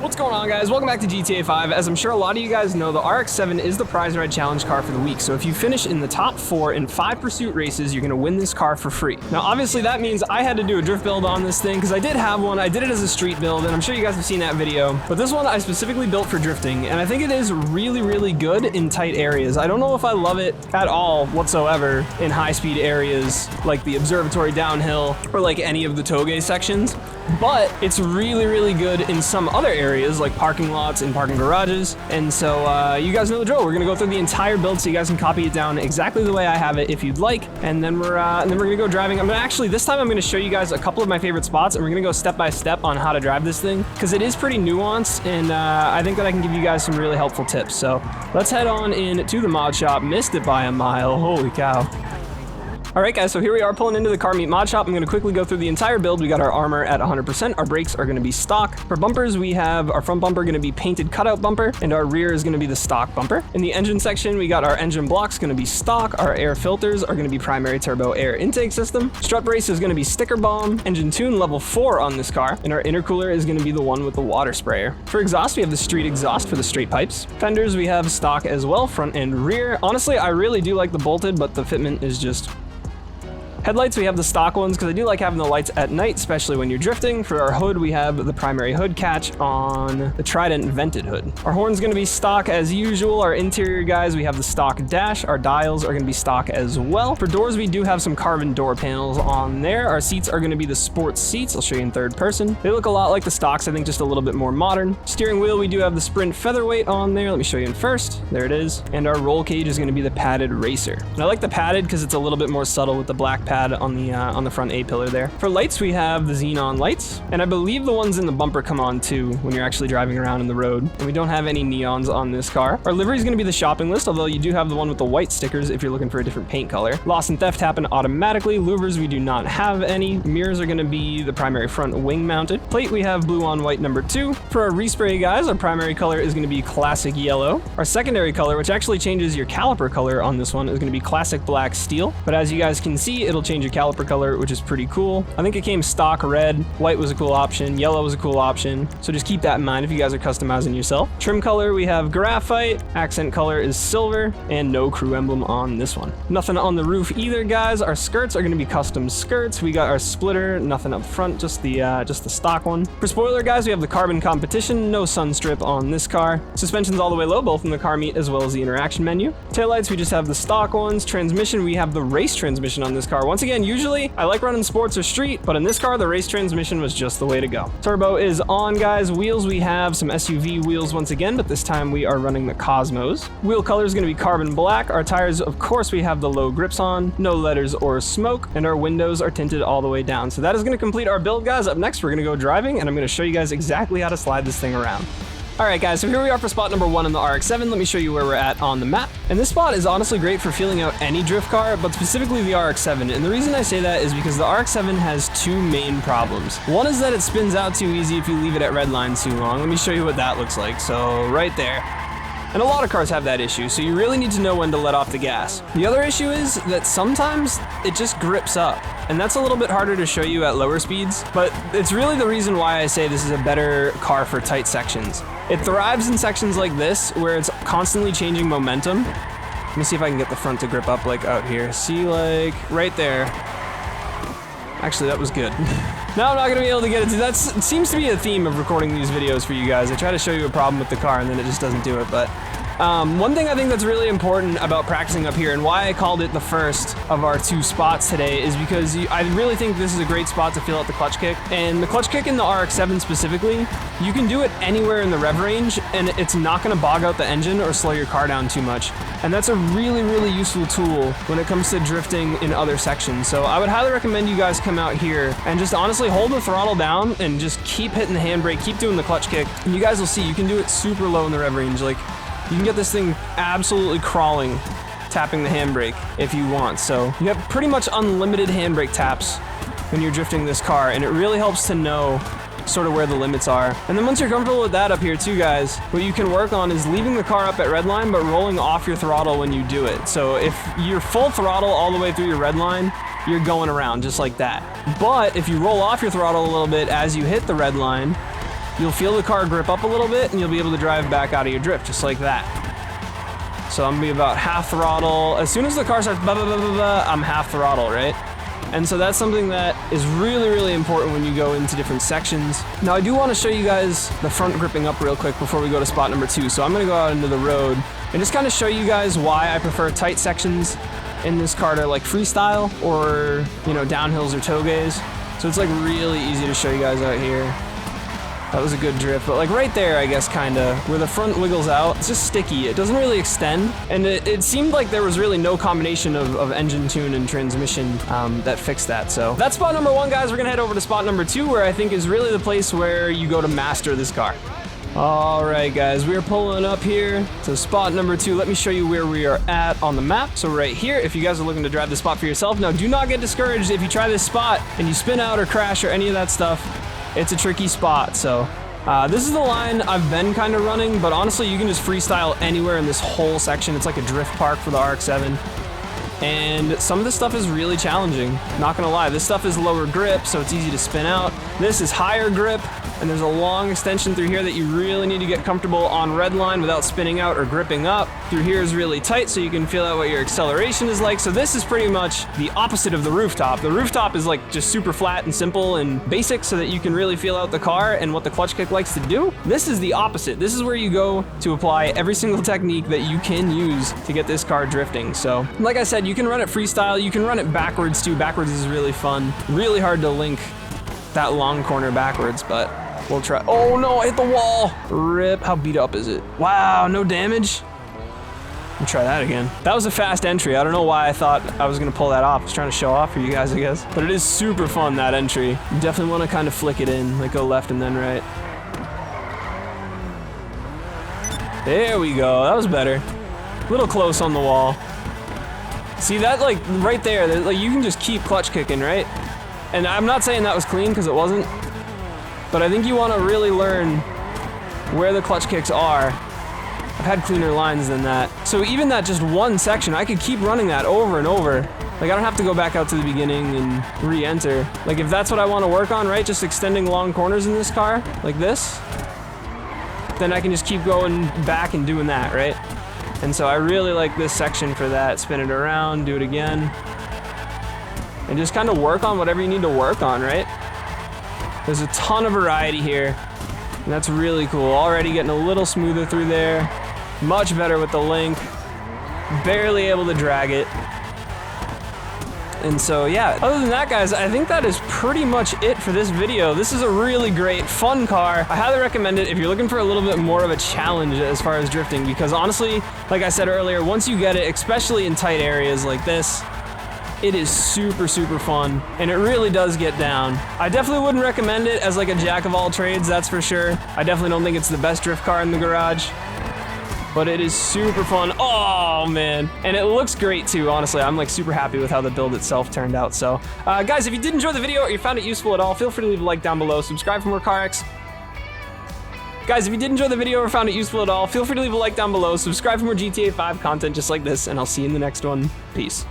What's going on, guys? Welcome back to GTA 5. As I'm sure a lot of you guys know, the RX7 is the prize ride challenge car for the week. So if you finish in the top 4 in 5 pursuit races, you're going to win this car for free. Now, obviously, that means I had to do a drift build on this thing because I did have one. I did it as a street build, and I'm sure you guys have seen that video. But this one I specifically built for drifting, and I think it is really, really good in tight areas. I don't know if I love it at all whatsoever in high-speed areas like the observatory downhill or like any of the Toge sections. But it's really, really good in some other areas like parking lots and parking garages. And so you guys know the drill. We're gonna go through the entire build so you guys can copy it down exactly the way I have it if you'd like. And then we're gonna go driving. This time I'm gonna show you guys a couple of my favorite spots, and we're gonna go step by step on how to drive this thing because it is pretty nuanced, and I think that I can give you guys some really helpful tips. So let's head on in to the mod shop. Missed it by a mile. Holy cow. All right, guys, so here we are pulling into the car meet mod shop. I'm gonna quickly go through the entire build. We got our armor at 100%. Our brakes are gonna be stock. For bumpers, we have our front bumper gonna be painted cutout bumper, and our rear is gonna be the stock bumper. In the engine section, we got our engine blocks gonna be stock. Our air filters are gonna be primary turbo air intake system. Strut brace is gonna be sticker bomb. Engine tune level 4 on this car, and our intercooler is gonna be the one with the water sprayer. For exhaust, we have the street exhaust for the straight pipes. Fenders, we have stock as well, front and rear. Honestly, I really do like the bolted, but the fitment is just... Headlights, we have the stock ones because I do like having the lights at night, especially when you're drifting. For our hood, we have the primary hood catch on the Trident vented hood. Our horn's gonna be stock as usual. Our interior, guys, we have the stock dash. Our dials are gonna be stock as well. For doors, we do have some carbon door panels on there. Our seats are gonna be the sports seats. I'll show you in third person. They look a lot like the stocks, I think just a little bit more modern. Steering wheel, we do have the Sprint featherweight on there. Let me show you in first. There it is. And our roll cage is gonna be the padded racer. And I like the padded because it's a little bit more subtle with the black pad on the front A-pillar there. For lights, we have the xenon lights, and I believe the ones in the bumper come on too when you're actually driving around in the road, and we don't have any neons on this car. Our livery is going to be the shopping list, although you do have the one with the white stickers if you're looking for a different paint color. Loss and theft happen automatically. Louvers, we do not have any. Mirrors are going to be the primary front wing mounted. Plate, we have blue on white number 2. For our respray, guys, our primary color is going to be classic yellow. Our secondary color, which actually changes your caliper color on this one, is going to be classic black steel, but as you guys can see, it'll change your caliper color, which is pretty cool. I think it came stock red. White was a cool option. Yellow was a cool option. So just keep that in mind if you guys are customizing yourself. Trim color, we have graphite. Accent color is silver, and no crew emblem on this one. Nothing on the roof either, guys. Our skirts are going to be custom skirts. We got our splitter, nothing up front, just the stock one. For spoiler, guys, we have the carbon competition. No sun strip on this car. Suspension's all the way low, both in the car meet as well as the interaction menu. Taillights, we just have the stock ones. Transmission, we have the race transmission on this car. Once again, usually I like running sports or street, but in this car, the race transmission was just the way to go. Turbo is on, guys. Wheels, we have some SUV wheels once again, but this time we are running the Cosmos. Wheel color is going to be carbon black. Our tires, of course, we have the low grips on, no letters or smoke, and our windows are tinted all the way down. So that is going to complete our build, guys. Up next, we're going to go driving, and I'm going to show you guys exactly how to slide this thing around. All right, guys, so here we are for spot number 1 in the RX7. Let me show you where we're at on the map. And this spot is honestly great for feeling out any drift car, but specifically the RX7. And the reason I say that is because the RX7 has 2 main problems. One is that it spins out too easy if you leave it at red line too long. Let me show you what that looks like. So right there. And a lot of cars have that issue, so you really need to know when to let off the gas. The other issue is that sometimes it just grips up, and that's a little bit harder to show you at lower speeds, but it's really the reason why I say this is a better car for tight sections. It thrives in sections like this, where it's constantly changing momentum. Let me see if I can get the front to grip up like out here. See, like right there. Actually, that was good. No, I'm not gonna be able to get it to, it seems to be a theme of recording these videos for you guys. I try to show you a problem with the car and then it just doesn't do it, but one thing I think that's really important about practicing up here, and why I called it the first of our 2 spots today, is because I really think this is a great spot to feel out the clutch kick. And the clutch kick in the RX7 specifically, you can do it anywhere in the rev range, and it's not gonna bog out the engine or slow your car down too much. And that's a really, really useful tool when it comes to drifting in other sections. So I would highly recommend you guys come out here and just honestly hold the throttle down and just keep hitting the handbrake, keep doing the clutch kick, and you guys will see you can do it super low in the rev range. Like, you can get this thing absolutely crawling, tapping the handbrake if you want. So you have pretty much unlimited handbrake taps when you're drifting this car, and it really helps to know sort of where the limits are. And then once you're comfortable with that up here too, guys, what you can work on is leaving the car up at red line, but rolling off your throttle when you do it. So if you're full throttle all the way through your red line, you're going around just like that. But if you roll off your throttle a little bit as you hit the red line, you'll feel the car grip up a little bit and you'll be able to drive back out of your drift just like that. So I'm gonna be about half throttle. As soon as the car starts I'm half throttle, right? And so that's something that is really, really important when you go into different sections. Now I do want to show you guys the front gripping up real quick before we go to spot number 2. So I'm gonna go out into the road and just kind of show you guys why I prefer tight sections in this car to like freestyle or, you know, downhills or togeys. So it's like really easy to show you guys out here. That was a good drift, but like right there, I guess, kinda, where the front wiggles out, it's just sticky. It doesn't really extend, and it seemed like there was really no combination of engine tune and transmission that fixed that. So that's spot number 1, guys. We're gonna head over to spot number 2, where I think is really the place where you go to master this car. All right, guys, we're pulling up here to spot number 2. Let me show you where we are at on the map. So right here, if you guys are looking to drive this spot for yourself, now do not get discouraged if you try this spot and you spin out or crash or any of that stuff. It's a tricky spot, so this is the line I've been kind of running, but honestly, you can just freestyle anywhere in this whole section. It's like a drift park for the RX7, and some of this stuff is really challenging, not gonna lie. This stuff is lower grip, so it's easy to spin out. This is higher grip, and there's a long extension through here that you really need to get comfortable on red line without spinning out or gripping up. Through here is really tight, so you can feel out what your acceleration is like. So this is pretty much the opposite of the rooftop. The rooftop is like just super flat and simple and basic so that you can really feel out the car and what the clutch kick likes to do. This is the opposite. This is where you go to apply every single technique that you can use to get this car drifting. So like I said, you can run it freestyle, you can run it backwards too. Backwards is really fun. Really hard to link that long corner backwards, but we'll try. Oh no, I hit the wall. Rip, how beat up is it? Wow, no damage. We'll try that again. That was a fast entry. I don't know why I thought I was gonna pull that off. I was trying to show off for you guys, I guess. But it is super fun, that entry. You definitely wanna kind of flick it in, like go left and then right. There we go, that was better. A little close on the wall. See that, like right there, like you can just keep clutch kicking, right? And I'm not saying that was clean, because it wasn't. But I think you want to really learn where the clutch kicks are. I've had cleaner lines than that. So even that just one section, I could keep running that over and over. Like I don't have to go back out to the beginning and re-enter. Like if that's what I want to work on, right? Just extending long corners in this car, like this. Then I can just keep going back and doing that, right? And so I really like this section for that. Spin it around, do it again. And just kind of work on whatever you need to work on, right? There's a ton of variety here, and that's really cool. Already getting a little smoother through there. Much better with the link. Barely able to drag it. And so, yeah, other than that, guys, I think that is pretty much it for this video. This is a really great, fun car. I highly recommend it if you're looking for a little bit more of a challenge as far as drifting, because honestly, like I said earlier, once you get it, especially in tight areas like this, it is super, super fun, and it really does get down. I definitely wouldn't recommend it as like a jack of all trades, that's for sure. I definitely don't think it's the best drift car in the garage, but it is super fun. Oh man, and it looks great too, honestly. I'm like super happy with how the build itself turned out. So guys, if you did enjoy the video or you found it useful at all, feel free to leave a like down below, subscribe for more CarX. Guys, if you did enjoy the video or found it useful at all, feel free to leave a like down below, subscribe for more GTA 5 content just like this, and I'll see you in the next one. Peace.